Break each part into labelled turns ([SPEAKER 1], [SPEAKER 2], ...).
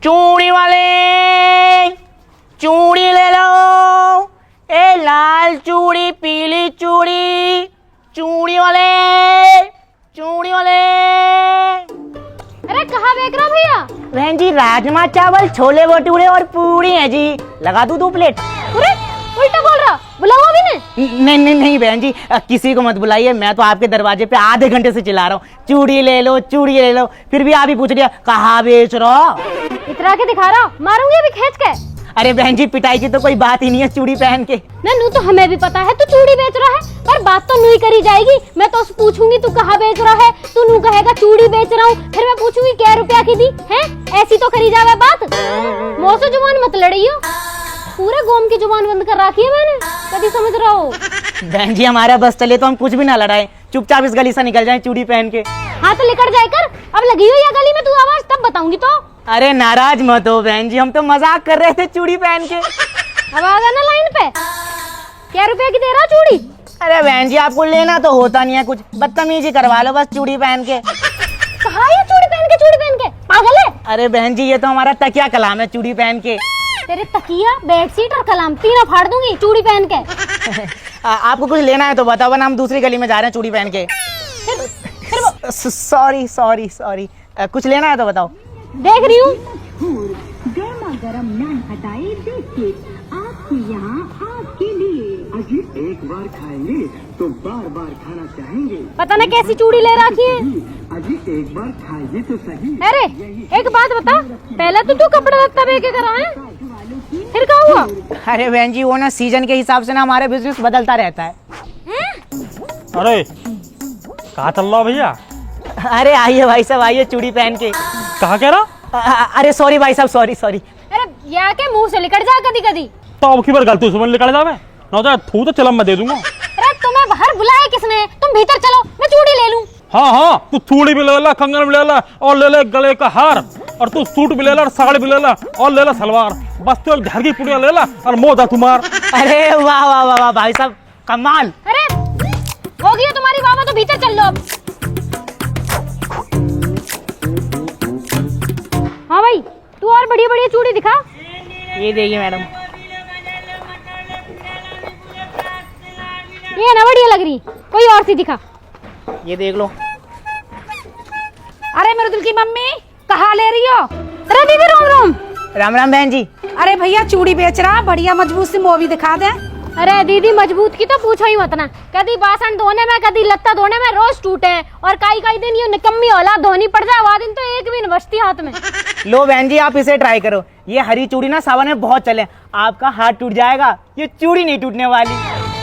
[SPEAKER 1] चूड़ी वाले चूड़ी ले लो, ए लाल चूड़ी पीली चूड़ी, चूड़ी वाले चूड़ी वाले।
[SPEAKER 2] अरे कहाँ बेच रहा भैया?
[SPEAKER 1] बहन जी राजमा चावल छोले भटूरे और पूरी है जी, लगा दूं 2 प्लेट?
[SPEAKER 2] अरे उल्टा बोल रहा, बुलाओ अभी ने।
[SPEAKER 1] नहीं बहन जी, किसी को मत बुलाइए, मैं तो आपके दरवाजे पे आधे घंटे से चिल्ला रहा हूँ चूड़ी ले लो चूड़ी ले लो, फिर भी आप ही पूछ लिया कहाँ बेच रहा।
[SPEAKER 2] इतरा के दिखा रहा, मारूंगी अभी खींच के।
[SPEAKER 1] अरे बहन जी पिटाई की तो कोई बात ही नहीं है चूड़ी पहन के।
[SPEAKER 2] नू तो हमें भी पता है तू चूड़ी बेच रहा है, पर बात तो नहीं करी जाएगी। मैं तो उससे पूछूंगी तू कहाँ बेच रहा है, तू नू कहेगा चूड़ी बेच रहा हूँ, फिर मैं पूछूंगी क्या रुपया की दी है, ऐसी तो करी जावे बात। मुँह से जुबान मत लड़ियो, पूरे गोम की जुबान बंद कर रखी है मैंने, कभी समझ रहा हो।
[SPEAKER 1] बहन जी हमारा बस चले तो हम कुछ भी ना लड़ाए, चुपचाप इस गली से निकल जाए चूड़ी पहन के।
[SPEAKER 2] हाँ तो निकल जाए कर, अब लगी हुई है गली में तू आवाज तब बताऊंगी तो।
[SPEAKER 1] अरे नाराज मत हो बहन जी, हम तो मजाक कर रहे थे चूड़ी पहन के।
[SPEAKER 2] अब आ गया ना लाइन पे, क्या रुपया की दे रहा चूड़ी?
[SPEAKER 1] अरे बहन जी आपको लेना तो होता नहीं है कुछ, बदतमीजी करवा लो बस चूड़ी पहन के।
[SPEAKER 2] कहाँ है चूड़ी पहन के पागल है?
[SPEAKER 1] अरे बहन जी ये तो हमारा तकिया कलाम है चूड़ी पहन के।
[SPEAKER 2] तेरे तकिया बेडशीट और कलाम तीनों फाड़ दूंगी चूड़ी पहन के।
[SPEAKER 1] आपको कुछ लेना है तो बताओ, वरना हम दूसरी गली में जा रहे हैं चूड़ी पहन के। सॉरी कुछ लेना है तो बताओ।
[SPEAKER 2] देख रही हूँ
[SPEAKER 3] गर्मा गर्म नान हटाई देखिए आपके यहाँ आपके लिए। अजी एक बार खाएंगे तो बार बार खाना चाहेंगे।
[SPEAKER 2] पता न कैसी चूड़ी ले रखी है।
[SPEAKER 3] अजी एक बार खाइए तो सही।
[SPEAKER 2] अरे एक बात बता, पहले तो तू कपड़ा लत्ता बेचे करा है, फिर क्या हुआ?
[SPEAKER 1] अरे बहन जी वो ना सीजन के हिसाब से ना हमारे बिजनेस बदलता रहता है।
[SPEAKER 4] अरे कहाँ चल रहा भैया?
[SPEAKER 1] अरे आइए भाई साहब आइए चूड़ी पहन के।
[SPEAKER 4] कहाँ कह रहा?
[SPEAKER 1] अरे सॉरी भाई साहब सॉरी।
[SPEAKER 2] अरे या के मुंह से निकल जा कदी कदी।
[SPEAKER 4] तो अब की बार गलती से निकल जावे ना तो थू तो चलम मैं दे दूंगा।
[SPEAKER 2] अरे तुम्हें बाहर बुलाया किसने? तुम भीतर चलो मैं चूड़ी ले लूं।
[SPEAKER 4] हाँ तू चूड़ी भी ले ला, कंगन भी ले ला और ले ले गले का हार, और तू सूट भी ले ला और साड़ी भी ले ला और ले ला सलवार, बस तू एक घर की पुड़िया ले ला और मोदा तुम्हार।
[SPEAKER 1] अरे वाह भाई साहब कमाल।
[SPEAKER 2] अरे हो गई तुम्हारी बाबा, तो भीतर चल लो अब। हाँ भाई तू और बढ़िया बढ़िया चूड़ी दिखा।
[SPEAKER 1] ये देखिए मैडम,
[SPEAKER 2] ये ना बढ़िया लग रही, कोई और सी दिखा।
[SPEAKER 1] ये देख लो।
[SPEAKER 5] अरे मेरे दिल की मम्मी कहाँ ले रही हो?
[SPEAKER 2] अरे दीदी रोम
[SPEAKER 1] राम बहन जी।
[SPEAKER 5] अरे भैया चूड़ी बेच रहा, बढ़िया मजबूत सी मूवी दिखा दे।
[SPEAKER 2] अरे दीदी मजबूत की तो पूछो ही मत ना, कभी बासन धोने में कभी लत्ता धोने में रोज टूटे हैं, और कई दिन ये निकम्मी औलाद धोनी पड़ जाए, वह दिन तो एक भी न बचती हाथ में।
[SPEAKER 1] लो बहन जी आप इसे ट्राई करो, ये हरी चूड़ी ना सावन में बहुत चले, आपका हाथ टूट जाएगा, ये चूड़ी नहीं टूटने वाली।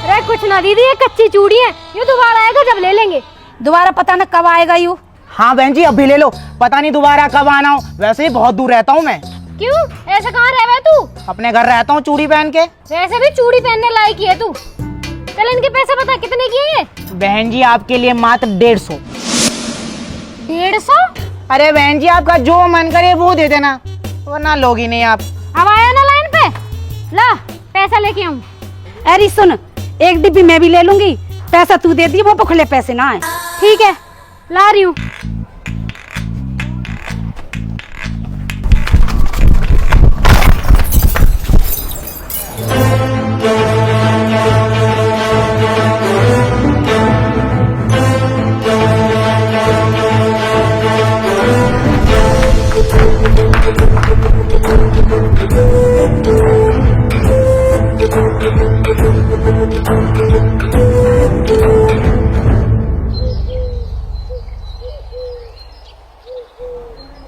[SPEAKER 2] अरे कुछ ना दीदी, ये कच्ची चूड़ी है, ये दोबारा आएगा जब ले लेंगे।
[SPEAKER 5] दोबारा पता न कब आएगा यू।
[SPEAKER 1] हाँ बहन जी अभी ले लो, पता नहीं दोबारा कब आना हो, वैसे ही बहुत दूर रहता हूँ मैं।
[SPEAKER 2] क्यों ऐसा कहाँ रह तू?
[SPEAKER 1] अपने घर रहता हूँ चूड़ी पहन के।
[SPEAKER 2] वैसे भी चूड़ी पहनने लायक ही है तू। चल इनके पैसे बता कितने किए ये?
[SPEAKER 1] बहन जी आपके लिए मात्र 150।
[SPEAKER 2] 150?
[SPEAKER 1] अरे बहन जी आपका जो मन करे वो दे देना, वरना लोगी नहीं आप।
[SPEAKER 2] अब आया ना लाइन पे, ला पैसा लेके आऊं।
[SPEAKER 5] अरे सुन, एक डिब्बी मैं भी ले लूंगी, पैसा तू दे दी, वो पखले पैसे ना आए।
[SPEAKER 2] ठीक है ला रही हूँ।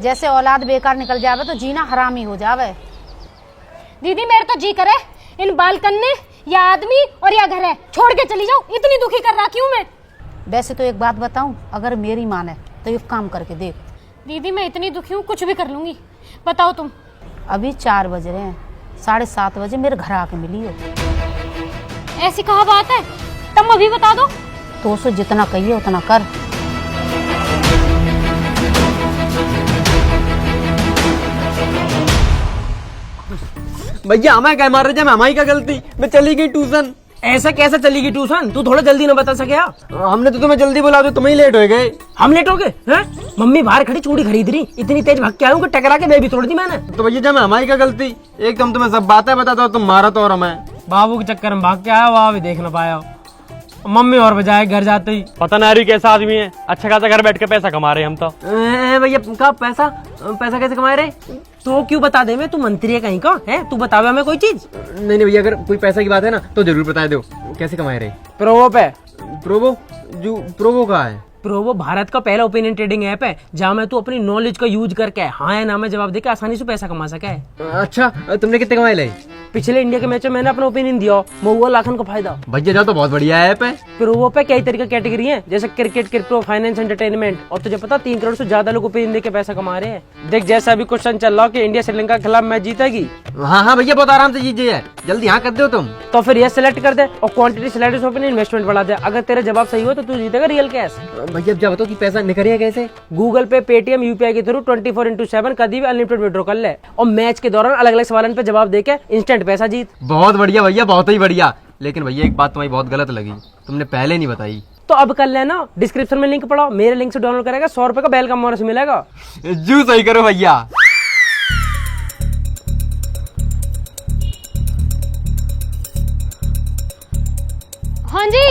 [SPEAKER 5] जैसे औलाद बेकार निकल जावे तो जीना हराम ही हो जावे।
[SPEAKER 2] दीदी मेरे तो जी करे इन बालकन्ने या आदमी और या घर है छोड़ के चली जाऊं, इतनी दुखी कर रखी हूँ मैं।
[SPEAKER 5] वैसे तो एक बात बताऊं, अगर मेरी माने तो एक काम करके देख।
[SPEAKER 2] दीदी मैं इतनी दुखी हूँ, कुछ भी कर लूंगी, बताओ तुम।
[SPEAKER 5] अभी 4 बज रहे हैं, 7:30 बजे मेरे घर आके मिली हो।
[SPEAKER 2] ऐसी कहा बात है, तुम अभी बता दो।
[SPEAKER 5] तो उसे जितना कहिए उतना कर।
[SPEAKER 6] भैया हमें क्या मार रहे थे, हमारी क्या गलती, मैं चली गई ट्यूशन। ऐसा कैसे चलेगी ट्यूशन? तू थोड़ा जल्दी ना बता सके?
[SPEAKER 7] हमने तो तुम्हें जल्दी बुला दिया, तुम ही लेट हो गए।
[SPEAKER 6] हम लेट हो गए हैं? मम्मी बाहर खड़ी चूड़ी खरीद रही, इतनी तेज भाग के आऊँ कि टकरा के मैं भी तोड़ दी मैंने।
[SPEAKER 7] तो भैया जब हमारी क्या गलती, एक तो हम तुम्हें सब बातें बताता हो, तुम मारा तो और हमें।
[SPEAKER 6] बाबू के चक्कर में भाग के आया, वहाँ भी देख ना पाया। मम्मी और बजाए घर जाते ही।
[SPEAKER 4] पता नहीं यार कैसा आदमी है, अच्छा खासा घर बैठ के पैसा कमा रहे हैं हम तो।
[SPEAKER 6] भैया का पैसा कैसे कमा रहे? तो क्यों बता दे, मैं तू मंत्री है कहीं का है? तू बतावे हमें कोई चीज।
[SPEAKER 7] नहीं नहीं भैया, अगर कोई पैसा की बात है ना तो जरूर बता दो, कैसे कमाए रहे?
[SPEAKER 6] प्रोवो पे।
[SPEAKER 7] प्रोवो? जो प्रोवो का है?
[SPEAKER 6] प्रोवो भारत का पहला ओपिनियन ट्रेडिंग ऐप है, जहाँ में तू अपनी नॉलेज का यूज करके हाँ या ना में जवाब देके आसानी से पैसा कमा सके।
[SPEAKER 7] अच्छा, तुमने कितने कमाए ले?
[SPEAKER 6] पिछले इंडिया के मैच में मैंने अपना ओपिनियन दिया, महुआ लाखन का फायदा।
[SPEAKER 7] भैया जाओ, तो बहुत बढ़िया ऐप है।
[SPEAKER 6] प्रोवो पे कई तरह की कैटेगरी है, जैसे क्रिकेट, क्रिप्टो, फाइनेंस, एंटरटेनमेंट। और तुझे पता 3 करोड़ से ज्यादा लोग ओपिनियन देके पैसा कमा रहे हैं। देख जैसा अभी क्वेश्चन चल रहा कि इंडिया श्रीलंका के खिलाफ मैच जीतेगी।
[SPEAKER 7] हाँ हाँ भैया, बहुत आराम से जीजिए, जल्दी हाँ कर दो तुम।
[SPEAKER 6] तो फिर ये सिलेक्ट कर दे और क्वांटिटी स्लाइडर्स ओपन इन्वेस्टमेंट बढ़ा दे। अगर तेरा जवाब सही हो तो तू जीतेगा रियल कैश।
[SPEAKER 7] भैया अब जब बताओ कि पैसा निकलेगा कैसे?
[SPEAKER 6] गूगल पे, पेटीएम, यूपीआई के थ्रू 24/7 कभी भी अनलिमिटेड विड्रॉ कर ले और मैच के दौरान अलग अलग सवालों पे जवाब देके इंस्टेंट पैसा जीत।
[SPEAKER 7] बहुत बढ़िया भैया, बहुत ही बढ़िया। लेकिन भैया एक बात तुम्हारी बहुत गलत लगी, तुमने पहले नहीं बताई।
[SPEAKER 6] तो अब कर लेना, डिस्क्रिप्शन में लिंक पढ़ो, मेरे लिंक से डाउनलोड करेगा 100 रुपए का वेलकम बोनस मिलेगा।
[SPEAKER 7] जू सही करो भैया।
[SPEAKER 2] हाँ जी,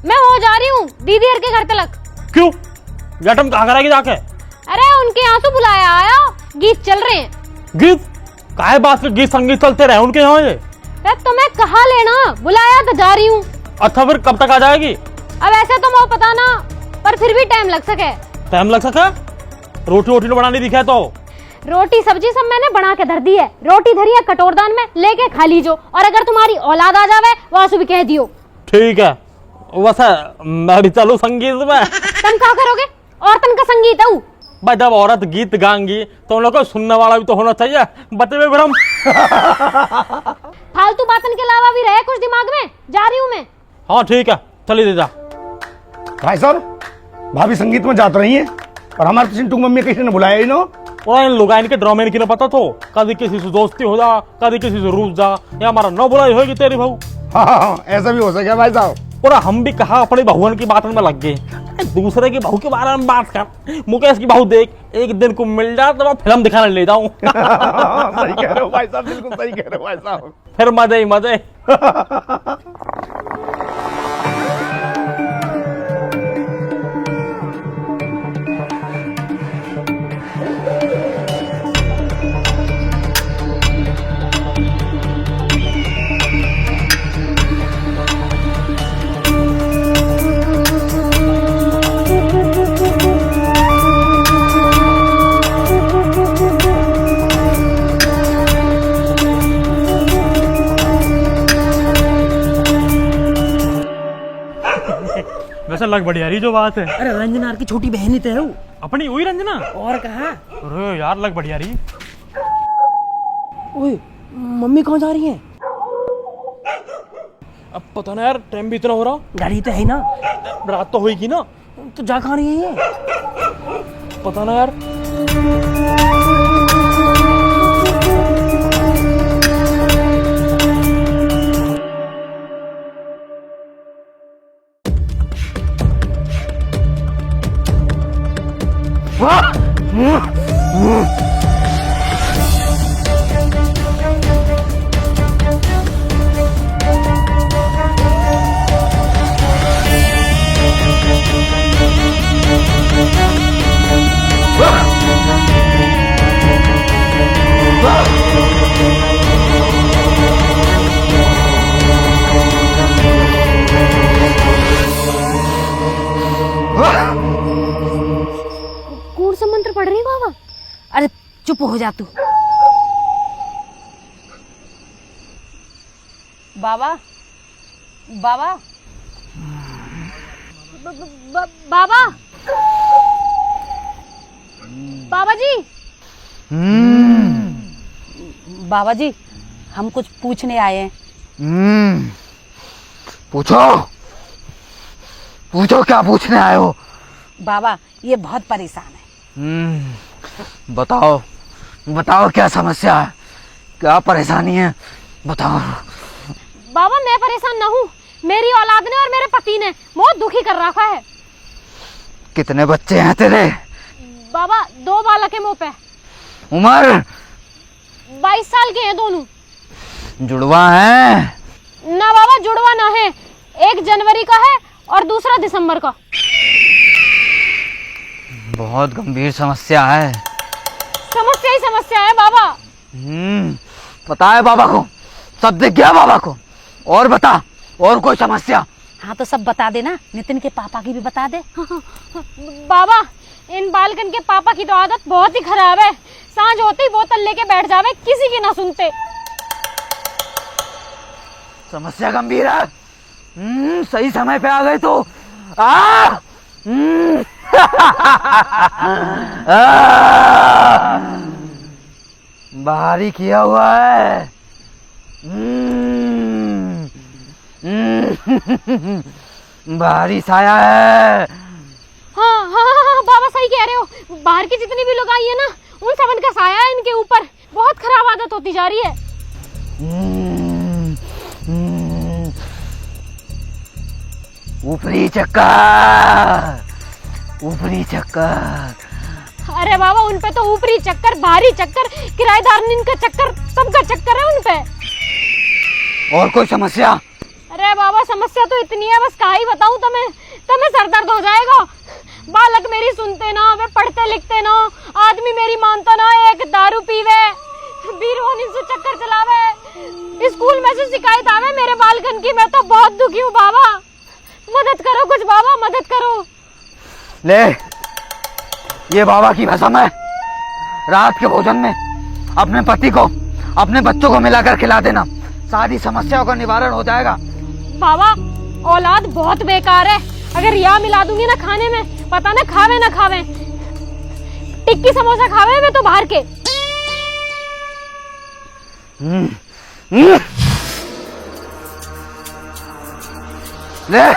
[SPEAKER 2] मैं हो जा रही हूँ दीदी हर के घर तलक।
[SPEAKER 4] क्यों? गैटम कहाँ कराएगी जाके?
[SPEAKER 2] अरे उनके यहाँ से बुलाया आया, गीत चल रहे हैं।
[SPEAKER 4] गीत? काहे बात के गीत संगीत चलते रहे उनके यहाँ ये?
[SPEAKER 2] अरे तुम्हें कहा लेना, बुलाया तो जा रही हूँ।
[SPEAKER 4] अच्छा फिर कब तक आ जाएगी?
[SPEAKER 2] अब ऐसे तो मुझे पता ना, पर फिर भी टाइम लग सके।
[SPEAKER 4] टाइम लग सके? रोटी वोटी तो बनानी दिखे तो?
[SPEAKER 2] रोटी सब्जी सब मैंने बना के धर दी है, रोटी धरी है कटोरदान में, लेके खा लीजो। और अगर तुम्हारी औलाद आ जावे वहां से भी कह दियो।
[SPEAKER 4] ठीक है, वैसे मैं भी चलूं संगीत में।
[SPEAKER 2] तुम क्या करोगे? औरतन का संगीत है वो।
[SPEAKER 4] भाई जब औरत गीत गाएंगी तो उन लोग को सुनने वाला भी तो होना चाहिए। बते में भ्रम।
[SPEAKER 2] फालतू बातन के अलावा भी रहे कुछ दिमाग में। जा रही हूँ मैं।
[SPEAKER 4] हाँ ठीक है, चली दे जा।
[SPEAKER 8] भाई साहब, भाभी संगीत में जात रही है और हमारे चिंटू मम्मी किसी ने बुलाया ही नो।
[SPEAKER 4] और इन लोग इनके ड्रामे की ना पता तो कभी किसी से दोस्ती हो जा, कभी किसी से रूस जा, या हमारा न बुलाई होगी तेरी बहू।
[SPEAKER 8] हाँ, ऐसा भी हो सके भाई साहब।
[SPEAKER 4] और हम भी कहा अपनी बहुवन की बात में लग गए, दूसरे की बहू के बारे में बात कर। मुकेश की बहू देख, एक दिन को मिल जाए तो मैं फिल्म दिखाने ले जाऊं।
[SPEAKER 8] सही कह रहे हो भाई साहब, बिल्कुल सही कह रहे हो भाई साहब।
[SPEAKER 4] फिर मजे ही मजे। वैसे लग बढ़िया रही जो बात है।
[SPEAKER 6] अरे रंजना की छोटी बहन ही तो है वो।
[SPEAKER 4] अपनी हुई रंजना?
[SPEAKER 6] और कहा?
[SPEAKER 4] अरे यार लग बढ़िया रही।
[SPEAKER 6] ओए, मम्मी कहाँ जा रही है?
[SPEAKER 4] अब पता ना यार, टाइम भी इतना हो रहा।
[SPEAKER 6] गाड़ी तो है ना?
[SPEAKER 4] रात तो होगी ना।
[SPEAKER 6] तो जा कहाँ रही है ये?
[SPEAKER 4] पता ना यार।
[SPEAKER 2] कौन सा मंत्र पढ़ रही है बाबा?
[SPEAKER 5] अरे चुप हो जा तू। बाबा बाबा
[SPEAKER 2] बाबा बाबा जी।
[SPEAKER 5] बाबा जी, हम कुछ पूछने आए हैं।
[SPEAKER 8] पूछो पूछो, क्या पूछने आए हो?
[SPEAKER 5] बाबा ये बहुत परेशान है।
[SPEAKER 8] बताओ बताओ, क्या समस्या है, क्या परेशानी है, बताओ।
[SPEAKER 2] बाबा मैं परेशान ना हूँ, मेरी औलाद ने और मेरे पति ने बहुत दुखी कर रखा है।
[SPEAKER 9] कितने बच्चे हैं तेरे?
[SPEAKER 2] बाबा 2 बालक है मुँह पे,
[SPEAKER 9] उम्र
[SPEAKER 2] 22 साल के हैं दोनों।
[SPEAKER 9] जुड़वा है?
[SPEAKER 2] ना बाबा जुड़वा ना है, 1 जनवरी का है और दूसरा दिसंबर का।
[SPEAKER 9] बहुत गंभीर समस्या है।
[SPEAKER 2] समस्या ही समस्या है बाबा।
[SPEAKER 9] पता है बाबा को, सब दिख गया बाबा को। और बता, और कोई समस्या?
[SPEAKER 5] हाँ तो सब बता देना, नितिन के पापा की भी बता दे।
[SPEAKER 2] बाबा इन बालकन के पापा की तो आदत बहुत ही खराब है, सांझ होते ही बोतल लेके बैठ जावे, किसी की ना सुनते।
[SPEAKER 9] समस्या गंभीर है। सही समय पे आ गए तो। भारी किया हुआ है। भारी साया है।
[SPEAKER 2] हाँ हाँ हाँ बाबा सही कह रहे हो, बाहर की जितनी भी लोग आई है ना, उन सब का साया है इनके ऊपर। बहुत खराब आदत होती जा रही है।
[SPEAKER 9] ऊपरी चक्कर, ऊपरी चक्कर।
[SPEAKER 2] अरे बाबा उन पे तो ऊपरी चक्कर, भारी चक्कर, किराएदार का चक्कर, सबका चक्कर है उन पे।
[SPEAKER 9] और कोई समस्या?
[SPEAKER 2] अरे बाबा समस्या तो इतनी है, बस क्या ही बताऊं तुम्हें, सर दर्द हो जाएगा। बालक मेरी सुनते ना, वे पढ़ते लिखते ना, आदमी मेरी मानता ना, एक दारू पीवे, बीरवानी से चक्कर चलावे, स्कूल में से शिकायत आवे मेरे बालकन की। मैं तो बहुत दुखी हूँ बाबा, मदद करो कुछ बाबा, मदद करो।
[SPEAKER 9] ले, ये बाबा की भस्म है। रात के भोजन में अपने पति को, अपने बच्चों को मिलाकर खिला देना, सारी समस्याओं का निवारण हो जाएगा।
[SPEAKER 2] बाबा औलाद बहुत बेकार है, अगर यह मिला दूंगी ना खाने में, पता ना खावे ना खावे। टिक्की समोसा खावे वे तो बाहर के।
[SPEAKER 9] ले,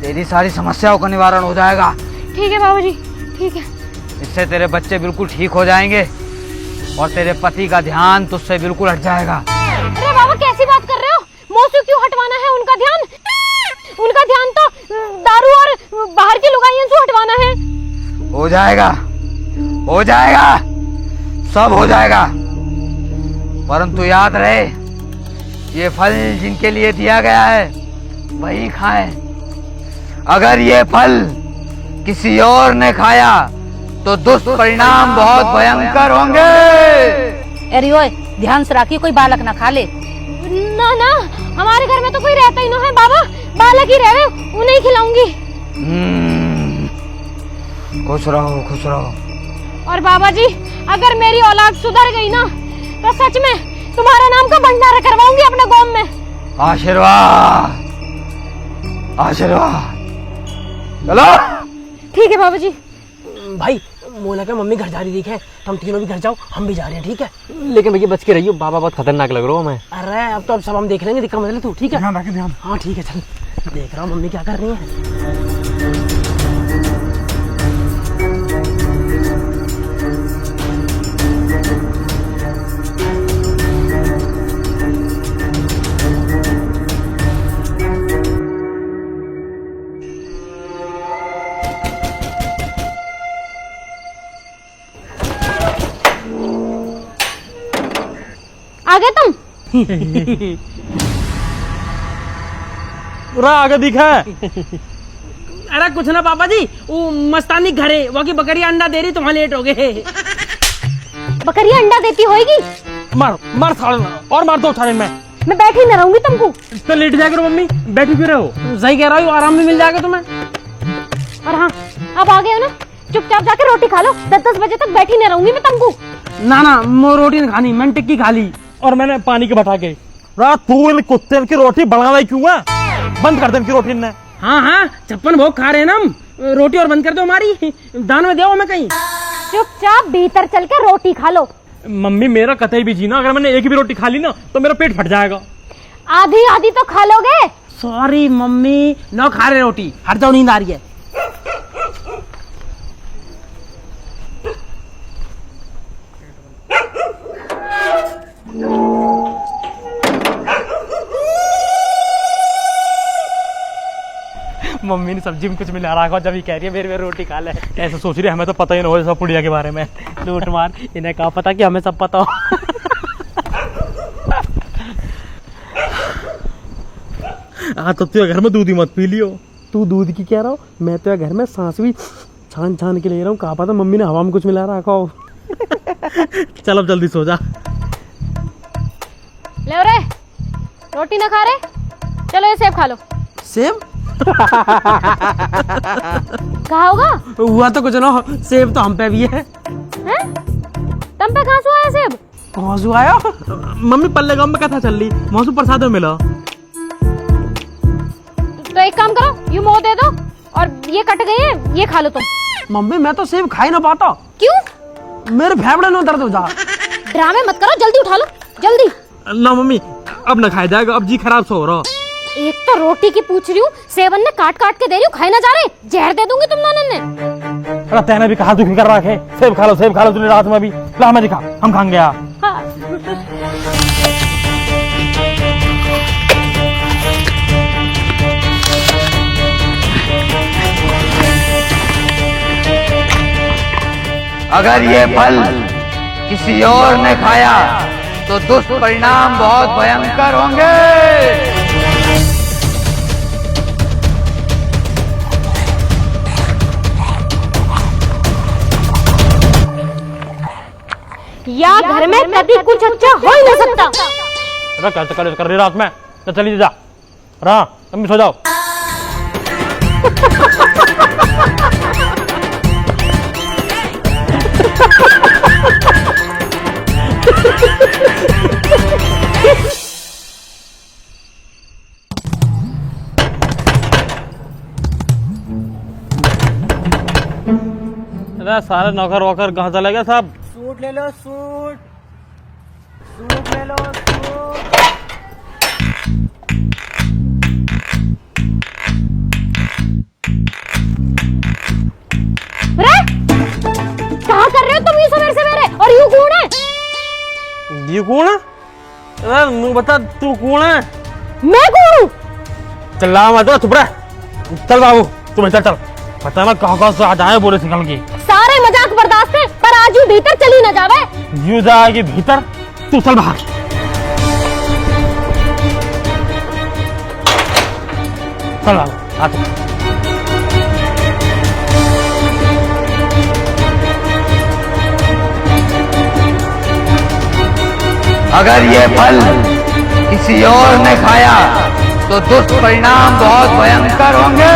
[SPEAKER 9] तेरी सारी समस्याओं का निवारण हो जाएगा।
[SPEAKER 2] ठीक है बाबूजी, ठीक है।
[SPEAKER 9] इससे तेरे बच्चे बिल्कुल ठीक हो जाएंगे और तेरे पति का ध्यान तुझसे बिल्कुल हट जाएगा।
[SPEAKER 2] अरे बाबा कैसी बात कर रहे हो, मौसू क्यों हटवाना है उनका ध्यान? उनका ध्यान तो दारू और बाहर की लुगाइयों से हटवाना है।
[SPEAKER 9] हो जाएगा, हो जाएगा, सब हो जाएगा। परंतु याद रहे, ये फल जिनके लिए दिया गया है वही खाएं। अगर ये फल किसी और ने खाया तो दुष्परिणाम बहुत भयंकर होंगे।
[SPEAKER 5] अरे ओए, ध्यान से रखिए कोई बालक ना खा ले।
[SPEAKER 2] ना ना, हमारे घर में तो कोई रहता ही ना है बाबा, बालक ही रहे, उन्हें खिलाऊंगी।
[SPEAKER 9] खुश रहो, खुश रहो।
[SPEAKER 2] और बाबा जी अगर मेरी औलाद सुधर गई ना, तो सच में तुम्हारा नाम का भंडारा करवाऊंगी अपने गांव में।
[SPEAKER 9] आशीर्वाद, आशीर्वाद। चलो
[SPEAKER 2] ठीक है बाबा जी।
[SPEAKER 6] भाई मोना का मम्मी घर जा रही दिखे, तुम तीनों भी घर जाओ, हम भी जा रहे हैं, ठीक है? लेकिन भैया बच के रहियो, बाबा बहुत खतरनाक लग रहा हूँ मैं। अरे अब सब हम देख लेंगे, दिक्कत मतलब तू, ठीक है?
[SPEAKER 8] ध्यान रखे, ध्यान।
[SPEAKER 6] हाँ ठीक है, चल देख रहा हूँ मम्मी क्या कर रही है।
[SPEAKER 2] आ गए तुम?
[SPEAKER 4] पूरा आगे दिखा है।
[SPEAKER 6] अरे कुछ ना पापा जी, वो मस्तानी घरे वो की बकरी अंडा दे रही, तुम्हारे लेट हो गए।
[SPEAKER 2] बकरी अंडा देती होगी?
[SPEAKER 4] मार मार साले मार, और मार दो थाने में।
[SPEAKER 2] मैं बैठी न रहूंगी तुमको।
[SPEAKER 4] तो लेट जाकर मम्मी, बैठी क्यों रहे हो?
[SPEAKER 6] सही कह रहा हूँ, आराम भी मिल जाएगा तुम्हें।
[SPEAKER 2] और हाँ, अब आ गए हो ना, चुपचाप जाके रोटी खा लो, 10-10 बजे तक बैठी न रहूंगी मैं तुमको।
[SPEAKER 6] ना ना, वो रोटी नहीं खानी, मैंने टिक्की खा ली।
[SPEAKER 4] और मैंने पानी के बटा के रात तू इन कुत्ते की रोटी बनाना क्यों है? बंद कर दे इनकी रोटी ने।
[SPEAKER 6] हाँ हाँ, 56 भोग खा रहे हैं ना हम, रोटी और बंद कर दो हमारी, दान में दो हमें कहीं।
[SPEAKER 2] चुपचाप भीतर चल के रोटी खा लो।
[SPEAKER 4] मम्मी मेरा कतई भी जीना, अगर मैंने एक भी रोटी खा ली ना तो मेरा पेट फट जाएगा।
[SPEAKER 2] आधी आधी तो खा लोगे।
[SPEAKER 6] सॉरी मम्मी, ना खा रहे रोटी, हट जाओ, नींद आ रही है।
[SPEAKER 4] मम्मी ने सब्जी में कुछ मिला रखा जब ये कह रही है मेरे रोटी खा ले। ऐसे सोच रही है हमें तो पता ही ना हो सब पुड़िया के बारे में। लूट मार, इन्हें कहा पता कि हमें सब पता हो। तो तू घर में दूध ही मत पी लियो। तू दूध की कह रहा हो, मैं तो घर में सांस भी छान छान के ले रहा हूँ। कहा पता मम्मी ने हवा में कुछ मिला रखा हो। चल अब जल्दी सो जा।
[SPEAKER 2] ले रे, रोटी ना खा रहे, चलो ये सेब खा लो।
[SPEAKER 6] सेब
[SPEAKER 2] कहा होगा?
[SPEAKER 6] हुआ तो कुछ ना, सेब तो हम पे भी है।
[SPEAKER 2] हैं? तुम पे कहाँ से आया सेब?
[SPEAKER 6] मौसू आया,
[SPEAKER 4] मम्मी पल्ले गांव में कथा चल रही, मौसू प्रसाद में मिला।
[SPEAKER 2] तो एक काम करो, ये मोह दे दो और ये कट गए हैं, ये खा लो तुम।
[SPEAKER 6] मम्मी मैं तो सेब खा ही ना पाता।
[SPEAKER 2] क्यों?
[SPEAKER 6] मेरे फेफड़े में दर्द हो जा।
[SPEAKER 2] ड्रामे मत करो, जल्दी उठा लो, जल्दी।
[SPEAKER 4] ना मम्मी अब ना खाया जाएगा, अब जी खराब सो रहा।
[SPEAKER 2] एक तो रोटी की पूछ रही हूँ, सेवन ने काट काट के दे रही हूँ, खाए ना जा रहे, जहर दे दूंगी तुम दोनों ने।
[SPEAKER 4] अरे तेने भी कहा दुखी कर रखे, सेब खा लो तूने रात में भी। ला हमें दिखा, हम खाएंगे।
[SPEAKER 2] हाँ।
[SPEAKER 9] अगर ये फल किसी और ने खाया तो दुष्परिणाम बहुत भयंकर होंगे।
[SPEAKER 2] या घर में कभी कुछ अच्छा हो ही नहीं सकता।
[SPEAKER 4] अरे कर रही रात में, तो चली जा रहा, तुम सो जाओ। अरे सारे नौकर वोकर कहाँ चले गए साहब?
[SPEAKER 1] सूट ले लो, सूट ले लो, सूट।
[SPEAKER 2] अरे क्या कर रहे हो तुम ये सवेरे सवेरे? और यू कौन है?
[SPEAKER 4] ये कौन है? अरे मुझे बता तू कौन है?
[SPEAKER 2] मैं कौन हूँ?
[SPEAKER 4] चल मत चुप रह। चल बाबू तुम चल चल, पता ना कहाँ से आ जाए बोले निकल के।
[SPEAKER 2] सारे मजाक बर्दाश्त है, पर आज यू भीतर चली ना जावे।
[SPEAKER 4] यू जाएगी भीतर, तू चल बाहर। चल बाबू आ चल।
[SPEAKER 9] अगर ये फल किसी और ने खाया तो दुष्परिणाम बहुत भयंकर होंगे।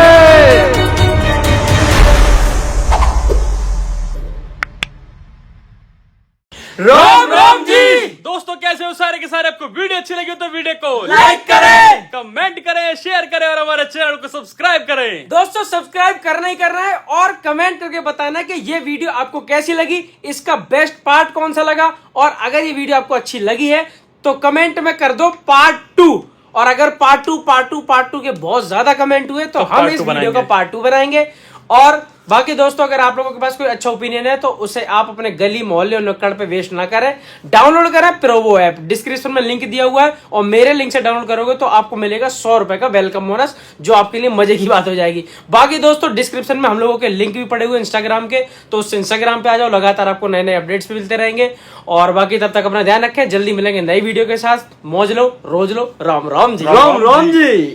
[SPEAKER 4] राम राम जी दोस्तों, कैसे हो सारे के सारे? आपको वीडियो अच्छी लगी हो तो वीडियो को लाइक करें, कमेंट करें, शेयर करें और हमारे चैनल को सब्सक्राइब करें।
[SPEAKER 6] दोस्तों सब्सक्राइब करना ही करना है और कमेंट करके बताना कि ये वीडियो आपको कैसी लगी, इसका बेस्ट पार्ट कौन सा लगा। और अगर ये वीडियो आपको अच्छी लगी है तो कमेंट में कर दो पार्ट 2। और अगर पार्ट टू के बहुत ज्यादा कमेंट हुए तो हम इस वीडियो का पार्ट 2 बनाएंगे। और बाकी दोस्तों अगर आप लोगों के पास कोई अच्छा ओपिनियन है तो उसे आप अपने गली मोहल्ले और नुक्कड़ पे वेस्ट ना करें, डाउनलोड करें प्रोवो ऐप, डिस्क्रिप्शन में लिंक दिया हुआ है और मेरे लिंक से डाउनलोड करोगे तो आपको मिलेगा 100 रुपए का वेलकम बोनस, जो आपके लिए मजे की बात हो जाएगी। बाकी दोस्तों डिस्क्रिप्शन में हम लोगों के लिंक भी पड़े हुए इंस्टाग्राम के, तो उससे इंस्टाग्राम पे आ जाओ, लगातार आपको नए नए अपडेट्स भी मिलते रहेंगे। और बाकी तब तक अपना ध्यान रखें, जल्दी मिलेंगे नई वीडियो के साथ। मौज लो, रोज लो, राम राम जी।
[SPEAKER 4] राम राम जी।